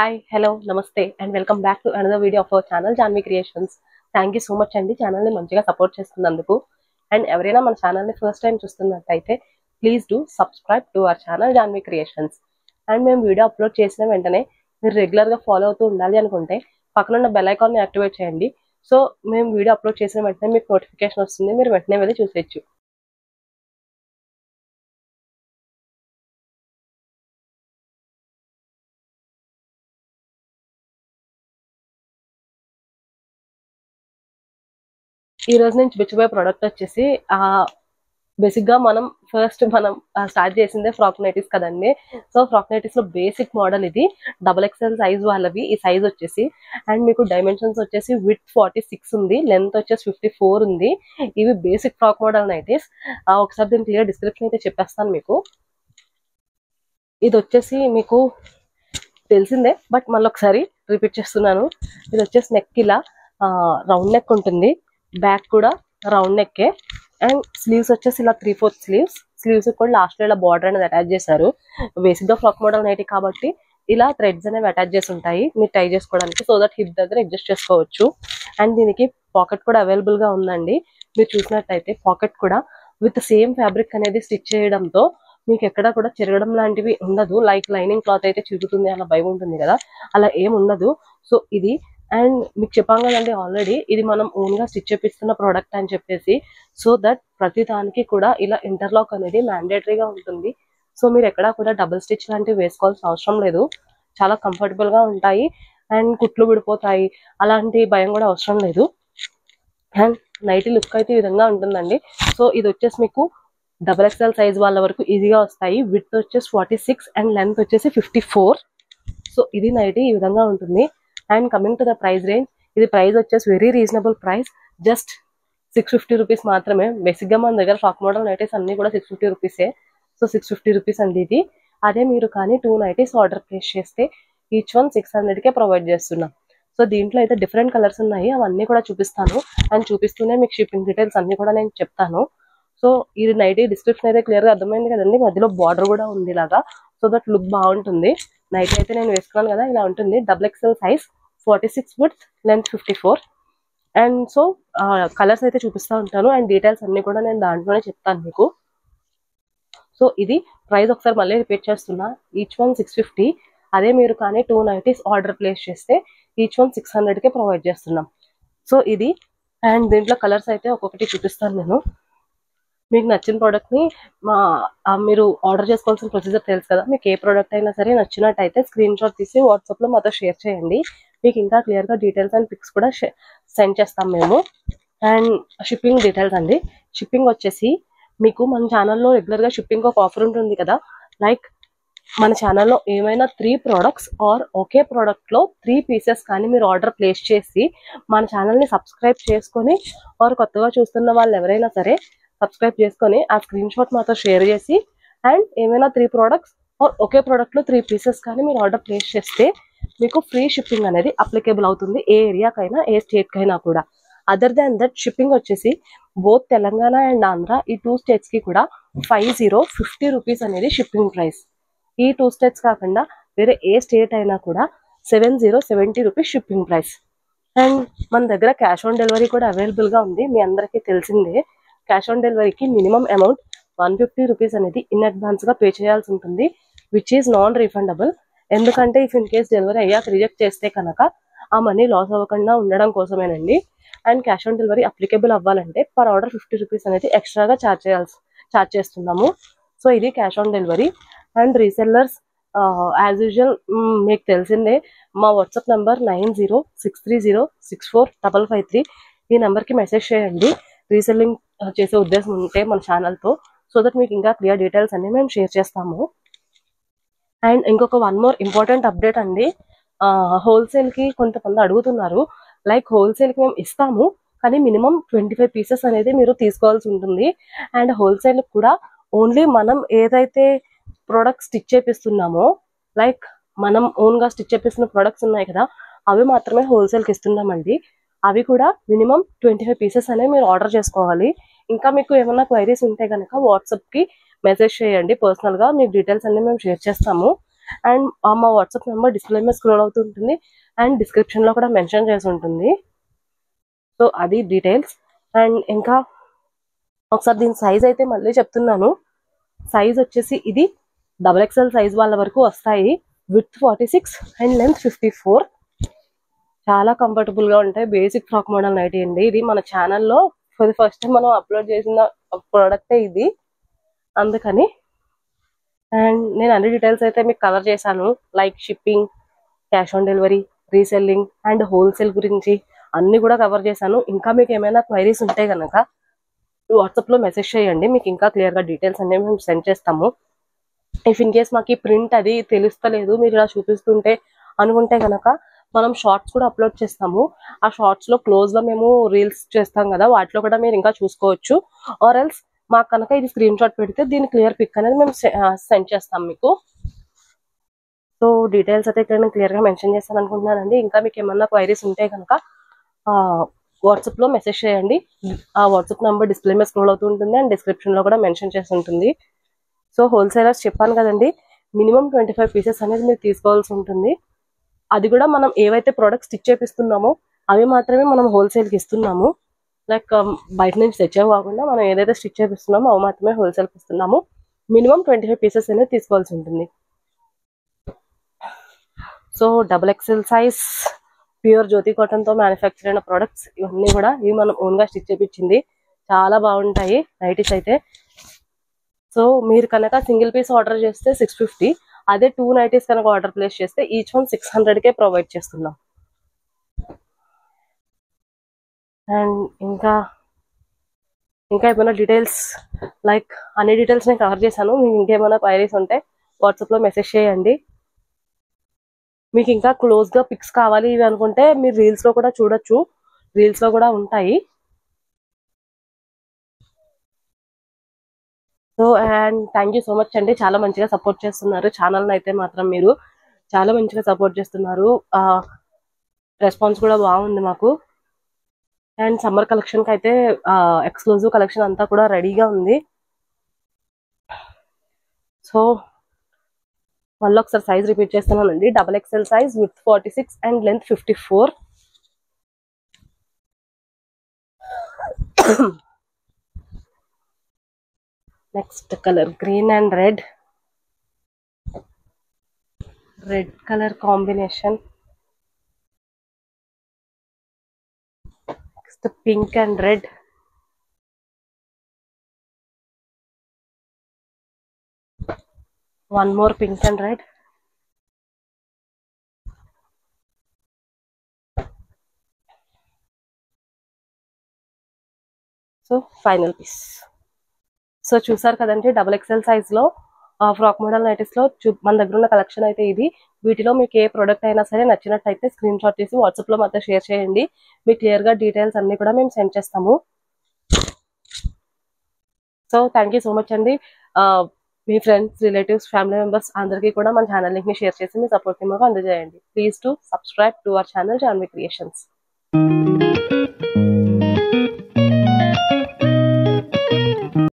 Hi, hello, namaste, and welcome back to another video of our channel, Janvi Creations. Thank you so much అండి ఛానల్ని మంచిగా support చేస్తున్నందుకు. And ఎవరైనా మన ఛానల్ని ఫస్ట్ టైం చూస్తున్నట్టయితే please do subscribe to our channel Janvi creations. And మేము video upload చేసిన వెంటనే మీరు రెగ్యులర్గా ఫాలో అవుతూ ఉండాలి అనుకుంటే పక్కనున్న బెల్ ఐకాన్ని యాక్టివేట్ చేయండి. సో మేము వీడియో అప్లోడ్ చేసిన వెంటనే మీకు నోటిఫికేషన్ వస్తుంది, మీరు వెంటనే వెళ్ళి చూసేయచ్చు. ఈ రోజు నేను చూపించబోయే ప్రోడక్ట్ వచ్చేసి బేసిక్గా మనం స్టార్ట్ చేసిందే ఫ్రాక్ నైటీస్ కదండి. సో ఫ్రాక్ నైటీస్ లో బేసిక్ మోడల్ ఇది, XXL సైజ్ వాళ్ళవి. ఈ సైజ్ వచ్చేసి అండ్ మీకు డైమెన్షన్స్ వచ్చేసి విత్ 46 ఉంది, లెంత్ వచ్చేసి 54 ఉంది. ఇవి బేసిక్ ఫ్రాక్ మోడల్ నైటీస్. ఒకసారి దీని క్లియర్ డిస్క్రిప్షన్ అయితే చెప్పేస్తాను మీకు. ఇది వచ్చేసి మీకు తెలిసిందే, బట్ మళ్ళీ ఒకసారి రిపీట్ చేస్తున్నాను. ఇది వచ్చేసి నెక్ ఇలా రౌండ్ నెక్ ఉంటుంది, బ్యాక్ కూడా రౌండ్ నెక్కే. అండ్ స్లీవ్స్ వచ్చేసి ఇలా 3/4 స్లీవ్స్ కూడా లాస్ట్ లో ఇలా బార్డర్ అనేది అటాచ్ చేశారు. బేసిక్ గా ఫ్రాక్ మోడల్ నైటీ కాబట్టి ఇలా థ్రెడ్స్ అనేవి అటాచ్ చేసి ఉంటాయి మీరు టై చేసుకోవడానికి, సో దట్ హిప్ దగ్గర అడ్జస్ట్ చేసుకోవచ్చు. అండ్ దీనికి పాకెట్ కూడా అవైలబుల్ గా ఉందండి. మీరు చూసినట్టయితే పాకెట్ కూడా విత్ సేమ్ ఫ్యాబ్రిక్ అనేది స్టిచ్ చేయడంతో మీకు ఎక్కడ కూడా చిరగడం లాంటివి ఉండదు. లైక్ లైనింగ్ క్లాత్ అయితే చిరుగుతుంది అలా భయం ఉంటుంది కదా, అలా ఏం ఉండదు. సో ఇది అండ్ మీకు చెప్పాం కదండి ఆల్రెడీ, ఇది మనం ఓన్ గా స్టిచ్ చేపిస్తున్న ప్రోడక్ట్ అని చెప్పేసి. సో దట్ ప్రతి దానికి కూడా ఇలా ఇంటర్లాక్ అనేది మ్యాండేటరీగా ఉంటుంది. సో మీరు ఎక్కడా కూడా డబుల్ స్టిచ్ లాంటివి వేసుకోవాల్సిన అవసరం లేదు, చాలా కంఫర్టబుల్ గా ఉంటాయి. అండ్ కుట్లు విడిపోతాయి అలాంటి భయం కూడా అవసరం లేదు. అండ్ నైటీ లుక్ అయితే ఈ విధంగా ఉంటుందండి. సో ఇది వచ్చేసి మీకు XXL సైజ్ వాళ్ళ వరకు ఈజీగా వస్తాయి. విడ్త్ వచ్చేసి 46 అండ్ లెంత్ వచ్చేసి 54. సో ఇది నైటీ ఈ విధంగా ఉంటుంది. And coming to the price range, ఇది ప్రైస్ వచ్చేసి very reasonable price, just 650 rupees మాత్రమే. బేసిక్గా మన దగ్గర ఫ్రాక్ మోడల్ నైటీస్ అన్ని కూడా 650 రూపీసే. సో 650 రూపీస్ అండి ఇది. అదే మీరు కానీ 2 నైటీస్ ఆర్డర్ ప్లేస్ చేస్తే ఈచ్ వన్ 600కే ప్రొవైడ్ చేస్తున్నాం. సో దీంట్లో అయితే డిఫరెంట్ కలర్స్ ఉన్నాయి, అవన్నీ కూడా చూపిస్తాను. అండ్ చూపిస్తూనే మీకు షిప్పింగ్ డీటెయిల్స్ అన్ని కూడా నేను చెప్తాను. సో ఈ నైటీ డిస్క్రిప్షన్ అయితే క్లియర్గా అర్థమైంది కదండి. మధ్యలో బార్డర్ కూడా ఉంది ఇలాగా, సో దట్ లుక్ బాగుంటుంది. నైటీ అయితే నేను వేసుకున్నాను కదా, ఇలా ఉంటుంది. XXL size, 46 width, length 54. And so colours అయితే చూపిస్తూ ఉంటాను అండ్ డీటెయిల్స్ అన్ని కూడా నేను దాంట్లోనే చెప్తాను మీకు. సో ఇది ప్రైస్ ఒకసారి మళ్ళీ రిపీట్ చేస్తున్నా, ఈచ్ వన్ 650. అదే మీరు కానీ 2 నైటీస్ ఆర్డర్ ప్లేస్ చేస్తే ఈచ్ వన్ 600కే ప్రొవైడ్ చేస్తున్నాం. సో ఇది అండ్ దీంట్లో కలర్స్ అయితే ఒక్కొక్కటి చూపిస్తాను నేను. మీకు నచ్చిన ప్రోడక్ట్ని మీరు ఆర్డర్ చేసుకోవాల్సిన ప్రొసీజర్ తెలుసు కదా. మీకు ఏ ప్రోడక్ట్ అయినా సరే నచ్చినట్టయితే స్క్రీన్ షాట్ తీసి వాట్సాప్లో మాతో షేర్ చేయండి. మీకు ఇంకా క్లియర్గా డీటెయిల్స్ అండ్ పిక్స్ కూడా సెండ్ చేస్తాం మేము. అండ్ షిప్పింగ్ డీటెయిల్స్ అండి, షిప్పింగ్ వచ్చేసి మీకు మన ఛానల్లో రెగ్యులర్గా షిప్పింగ్ ఒక ఆఫర్ ఉంటుంది కదా. లైక్ మన ఛానల్లో ఏమైనా 3 ప్రోడక్ట్స్ ఆర్ ఒకే ప్రోడక్ట్లో 3 పీసెస్ కానీ మీరు ఆర్డర్ ప్లేస్ చేసి మన ఛానల్ని సబ్స్క్రైబ్ చేసుకొని ఆర్ కొత్తగా చూస్తున్న వాళ్ళు ఎవరైనా సరే సబ్స్క్రైబ్ చేసుకొని ఆ స్క్రీన్ షాట్ మాతో షేర్ చేసి అండ్ ఏమైనా 3 ప్రోడక్ట్స్ ఆర్ ఒకే ప్రోడక్ట్లో 3 పీసెస్ కానీ మీరు ఆర్డర్ ప్లేస్ చేస్తే మీకు ఫ్రీ షిప్పింగ్ అనేది అప్లికేబుల్ అవుతుంది, ఏ ఏరియాకైనా ఏ స్టేట్కైనా కూడా. అదర్ దాన్ దట్ షిప్పింగ్ వచ్చేసి బోత్ తెలంగాణ అండ్ ఆంధ్ర ఈ 2 స్టేట్స్కి కూడా 50 రూపీస్ అనేది షిప్పింగ్ ప్రైస్. ఈ 2 స్టేట్స్ కాకుండా వేరే ఏ స్టేట్ అయినా కూడా 70 రూపీస్ షిప్పింగ్ ప్రైస్. అండ్ మన దగ్గర క్యాష్ ఆన్ డెలివరీ కూడా అవైలబుల్గా ఉంది, మీ అందరికీ తెలిసిందే. క్యాష్ ఆన్ డెలివరీకి మినిమం అమౌంట్ 150 రూపీస్ అనేది ఇన్ అడ్వాన్స్గా పే చేయాల్సి ఉంటుంది, విచ్ ఈజ్ నాన్ రీఫండబుల్. ఎందుకంటే ఇఫ్ ఇన్ కేస్ డెలివరీ అయ్యాక రిజెక్ట్ చేస్తే కనుక ఆ మనీ లాస్ అవ్వకుండా ఉండడం కోసమేనండి. And cash on delivery applicable అవ్వాలంటే పర్ ఆర్డర్ 50 రూపీస్ అనేది ఎక్స్ట్రాగా ఛార్జ్ చేస్తున్నాము. సో ఇది cash on delivery. And resellers as usual మీకు తెలిసిందే, మా వాట్సాప్ నెంబర్ 9063064553. ఈ నెంబర్కి మెసేజ్ చేయండి రీసెల్లింగ్ చేసే ఉద్దేశం ఉంటే మన ఛానల్తో, సో దట్ మీకు ఇంకా క్లియర్ డీటెయిల్స్ అన్ని మేము షేర్ చేస్తాము. అండ్ ఇంకొక వన్ మోర్ ఇంపార్టెంట్ అప్డేట్ అండి, హోల్సేల్కి కొంతమంది అడుగుతున్నారు. లైక్ హోల్సేల్కి మేము ఇస్తాము కానీ మినిమం 25 పీసెస్ అనేది మీరు తీసుకోవాల్సి ఉంటుంది. అండ్ హోల్సేల్ కూడా ఓన్లీ మనం ఏదైతే ప్రోడక్ట్ స్టిచ్ చేపిస్తున్నామో, లైక్ మనం ఓన్గా స్టిచ్ చేపిస్తున్న ప్రోడక్ట్స్ ఉన్నాయి కదా, అవి మాత్రమే హోల్సేల్కి ఇస్తున్నామండి. అవి కూడా మినిమం 25 పీసెస్ అనేవి మీరు ఆర్డర్ చేసుకోవాలి. ఇంకా మీకు ఏమైనా క్వైరీస్ ఉంటే కనుక వాట్సాప్కి మెసేజ్ చేయండి పర్సనల్గా, మీకు డీటెయిల్స్ అన్ని మేము షేర్ చేస్తాము. అండ్ మా వాట్సాప్ నెంబర్ డిస్ప్లే మీద స్క్రోల్ అవుతుంటుంది అండ్ డిస్క్రిప్షన్ లో కూడా మెన్షన్ చేసి ఉంటుంది. సో అది డీటెయిల్స్. అండ్ ఇంకా ఒకసారి దీని సైజ్ అయితే మళ్ళీ చెప్తున్నాను. సైజ్ వచ్చేసి ఇది XXL సైజ్ వాళ్ళ వరకు వస్తాయి. Width 46 and length 54. చాలా కంఫర్టబుల్ గా ఉంటాయి. బేసిక్ ఫ్రాక్ మోడల్ నైటీ అండి. ఇది మన ఛానల్లో ఫర్ ది ఫస్ట్ టైం మనం అప్లోడ్ చేసిన ప్రోడక్టే ఇది, అందుకని. అండ్ నేను అన్ని డీటెయిల్స్ అయితే మీకు కవర్ చేశాను, like shipping, cash on delivery, reselling and wholesale గురించి అన్ని కూడా కవర్ చేశాను. ఇంకా మీకు ఏమైనా క్వైరీస్ ఉంటే కనుక వాట్సాప్ లో మెసేజ్ చేయండి, మీకు ఇంకా క్లియర్ గా డీటెయిల్స్ అనేవి మేము సెండ్ చేస్తాము. ఇఫ్ ఇన్ కేస్ మాకు ఈ ప్రింట్ అది తెలుస్తలేదు, మీరు ఇలా చూపిస్తుంటే అనుకుంటే కనుక మనం షార్ట్స్ కూడా అప్లోడ్ చేస్తాము. ఆ షార్ట్స్ లో క్లోజ్ గా మేము రీల్స్ చేస్తాం కదా, వాటిలో కూడా మీరు ఇంకా చూసుకోవచ్చు. ఆర్ ఎల్స్ మాకు కనుక ఇది స్క్రీన్ షాట్ పెడితే దీని క్లియర్ పిక్ అనేది మేము సెండ్ చేస్తాం మీకు. సో డీటెయిల్స్ అయితే ఇక్కడ నేను క్లియర్ గా మెన్షన్ చేస్తాను అనుకుంటున్నానండి. ఇంకా మీకు ఏమన్నా క్వైరీస్ ఉంటే కనుక వాట్సాప్ లో మెసేజ్ చేయండి. ఆ వాట్సాప్ నెంబర్ డిస్ప్లే మీద స్క్రోల్ అవుతూ ఉంటుంది అండ్ డిస్క్రిప్షన్ లో కూడా మెన్షన్ చేసి ఉంటుంది. సో హోల్సేలర్స్ చెప్పాను కదండి, మినిమం 25 పీసెస్ అనేది మీరు తీసుకోవాల్సి ఉంటుంది. అది కూడా మనం ఏవైతే ప్రోడక్ట్స్ స్టిచ్ చేపిస్తున్నామో అవి మాత్రమే మనం హోల్సేల్కి ఇస్తున్నాము. లైక్ బయట నుంచి తెచ్చేవి కాకుండా మనం ఏదైతే స్టిచ్ చేపిస్తున్నామో అవి మాత్రమే హోల్సేల్కి ఇస్తున్నాము. మినిమం 25 పీసెస్ అనేది తీసుకోవాల్సి ఉంటుంది. సో XXL సైజ్ ప్యూర్ జ్యోతి కాటన్ తో మ్యానుఫ్యాక్చర్ అయిన ప్రోడక్ట్స్ ఇవన్నీ కూడా ఇవి మనం ఓన్ గా స్టిచ్ చేపించింది. చాలా బాగుంటాయి నైటీస్ అయితే. సో మీరు కనుక సింగిల్ పీస్ ఆర్డర్ చేస్తే 650, అదే 2 నైటీస్ కనుక ఆర్డర్ ప్లేస్ చేస్తే ఈచ్ వన్ 600కే ప్రొవైడ్ చేస్తున్నాం. అండ్ ఇంకా ఏమైనా డీటెయిల్స్, లైక్ అన్ని డీటెయిల్స్ నేను కవర్ చేశాను. మీకు ఇంకేమైనా క్వైరీస్ ఉంటే వాట్సాప్ లో మెసేజ్ చేయండి. మీకు ఇంకా క్లోజ్ గా పిక్స్ కావాలి ఇవి అనుకుంటే మీరు రీల్స్ లో కూడా చూడొచ్చు, రీల్స్ లో కూడా ఉంటాయి. So and thank you so much అండి, చాలా మంచిగా సపోర్ట్ చేస్తున్నారు ఛానల్ని అయితే మాత్రం. మీరు చాలా మంచిగా సపోర్ట్ చేస్తున్నారు, రెస్పాన్స్ కూడా బాగుంది మాకు. అండ్ సమ్మర్ కలెక్షన్ కి అయితే ఎక్స్క్లూజివ్ కలెక్షన్ అంతా కూడా రెడీగా ఉంది. సో మళ్ళీ ఒకసారి సైజ్ రిపీట్ చేస్తున్నానండి. XXL size with 46 and length 54. Next colour green and red colour combination. Next pink and red. one more pink and red. So final piece. So చూసారు కదండి, XXL సైజ్ లో ఫ్రాక్ మోడల్ నైటీస్ లో మన దగ్గర ఉన్న collection అయితే ఇది. వీటిలో మీకు ఏ ప్రోడక్ట్ అయినా సరే నచ్చినట్టయితే స్క్రీన్ షాట్ చేసి వాట్సాప్ లో మాత్రం షేర్ చేయండి. మీకు క్లియర్ గా డీటెయిల్స్ అన్ని కూడా మేము సెండ్ చేస్తాము. So thank you so much అండి. మీ ఫ్రెండ్స్, రిలేటివ్స్, ఫ్యామిలీ మెంబర్స్ అందరికీ కూడా మన ఛానల్ లింక్ ని షేర్ చేసి మీ సపోర్ట్ ని మాకు అందజేయండి. Please to subscribe to our channel Janvi creations.